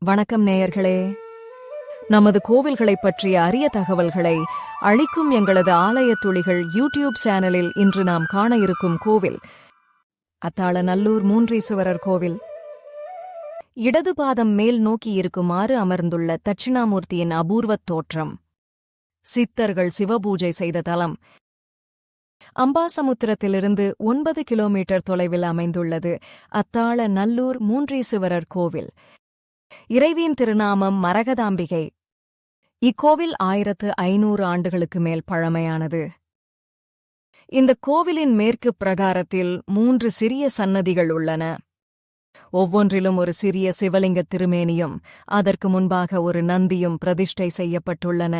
வணக்கம் நேயர்களே. நமது கோவில்களைப் பற்றிய அரிய தகவல்களை அளிக்கும் எங்களது ஆலயத் துளிகள் யூடியூப் சேனலில் இன்று நாம் காண இருக்கும் கோவில் அத்தாளநல்லூர் மூன்றீசுவரர் கோவில். இடது பாதம் மேல் நோக்கி இருக்குமாறு அமர்ந்துள்ள தட்சிணாமூர்த்தியின் அபூர்வத் தோற்றம். சித்தர்கள் சிவபூஜை செய்த தலம். அம்பாசமுத்திரத்திலிருந்து 9 கிலோமீட்டர் தொலைவில் அமைந்துள்ளது அத்தாளநல்லூர் மூன்றீசுவரர் கோவில். இறைவியின் திருநாமம் மரகதாம்பிகை. இக்கோவில் 1500 ஆண்டுகளுக்கு மேல் பழமையானது. இந்த கோவிலின் மேற்கு பிரகாரத்தில் 3 சிறிய சன்னதிகள் உள்ளன. ஒவ்வொன்றிலும் ஒரு சிறிய சிவலிங்க திருமேனியும் அதற்கு முன்பாக ஒரு நந்தியும் பிரதிஷ்டை செய்யப்பட்டுள்ளன.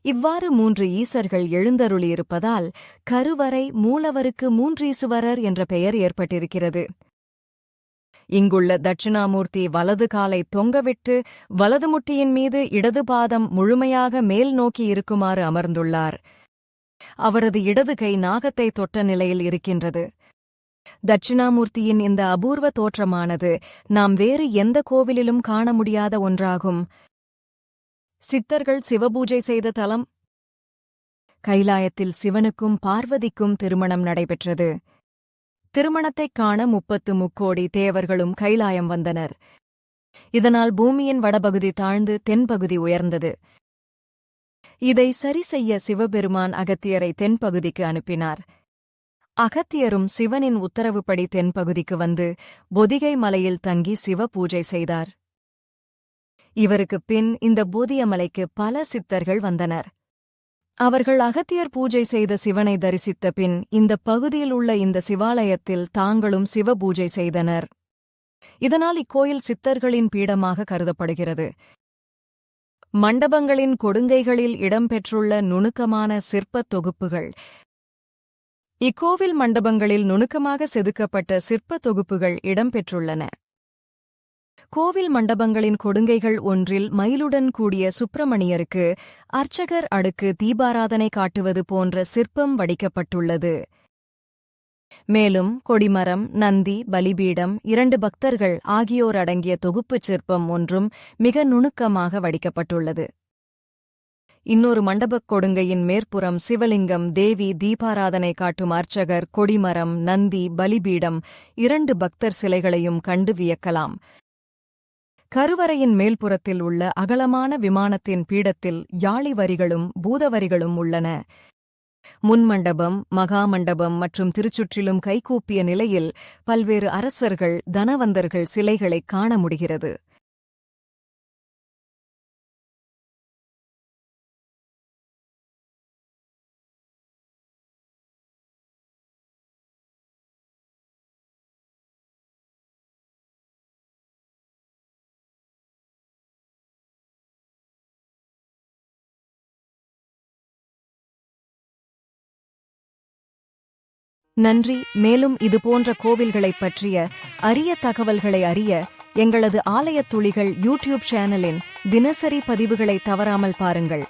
இவ்வாறு 3 ஈசர்கள் எழுந்தருளியிருப்பதால் கருவறை மூலவருக்கு மூன்றீசுவரர் என்ற பெயர் ஏற்பட்டிருக்கிறது. இங்குள்ள தட்சிணாமூர்த்தி வலது காலை தொங்கவிட்டு வலது முட்டியின் மீது இடது பாதம் முழுமையாக மேல் நோக்கி இருக்குமாறு அமர்ந்துள்ளார். அவரது இடது கை நாகத்தை தொட்ட நிலையில் இருக்கின்றது. தட்சிணாமூர்த்தியின் இந்த அபூர்வ தோற்றமானது நாம் வேறு எந்த கோவிலிலும் காண முடியாத ஒன்றாகும். சித்தர்கள் சிவபூஜை செய்த தலம். கைலாயத்தில் சிவனுக்கும் பார்வதிக்கும் திருமணம் நடைபெற்றது. திருமணத்தைக் காண 30 முக்கோடி தேவர்களும் கைலாயம் வந்தனர். இதனால் பூமியின் வடபகுதி தாழ்ந்து தென்பகுதி உயர்ந்தது. இதை சரி செய்ய சிவபெருமான் அகத்தியரை தென்பகுதிக்கு அனுப்பினார். அகத்தியரும் சிவனின் உத்தரவுப்படி தென்பகுதிக்கு வந்து பொதிகை மலையில் தங்கி சிவ பூஜை செய்தார். இவருக்குப் பின் இந்த போதிய மலைக்கு பல சித்தர்கள் வந்தனர். அவர்கள் அகத்தியர் பூஜை செய்த சிவனை தரிசித்த பின் இந்த பகுதியில் உள்ள இந்த சிவாலயத்தில் தாங்களும் சிவ பூஜை செய்தனர். இதனால் இக்கோயில் சித்தர்களின் பீடமாக கருதப்படுகிறது. மண்டபங்களின் கொடுங்கைகளில் இடம்பெற்றுள்ள நுணுக்கமான சிற்பத் தொகுப்புகள். இக்கோவில் மண்டபங்களில் நுணுக்கமாக செதுக்கப்பட்ட சிற்பத் தொகுப்புகள் இடம்பெற்றுள்ளன. கோவில் மண்டபங்களின் கொடுங்கைகள் ஒன்றில் மயிலுடன் கூடிய சுப்பிரமணியருக்கு அர்ச்சகர் அடுக்கு தீபாராதனை காட்டுவது போன்ற சிற்பம் வடிக்கப்பட்டுள்ளது. மேலும் கொடிமரம், நந்தி, பலிபீடம், 2 பக்தர்கள் ஆகியோர் அடங்கிய தொகுப்புச் சிற்பம் ஒன்றும் மிக நுணுக்கமாக வடிக்கப்பட்டுள்ளது. இன்னொரு மண்டபக் கொடுங்கையின் மேற்புறம் சிவலிங்கம், தேவி, தீபாராதனை காட்டும் அர்ச்சகர், கொடிமரம், நந்தி, பலிபீடம், 2 பக்தர் சிலைகளையும் கண்டு வியக்கலாம். கருவறையின் மேல்புறத்தில் உள்ள அகலமான விமானத்தின் பீடத்தில் யாழி வரிகளும் பூதவரிகளும் உள்ளன. முன்மண்டபம், மகாமண்டபம் மற்றும் திருச்சுற்றிலும் கைகூப்பிய நிலையில் பல்வேறு அரசர்கள், தனவந்தர்கள் சிலைகளைக் காண முடிகிறது. நன்றி. மேலும் இதுபோன்ற கோவில்களைப் பற்றிய அரிய தகவல்களை அறிய எங்களது ஆலயத் துளிகள் யூடியூப் சேனலின் தினசரி பதிவுகளை தவறாமல் பாருங்கள்.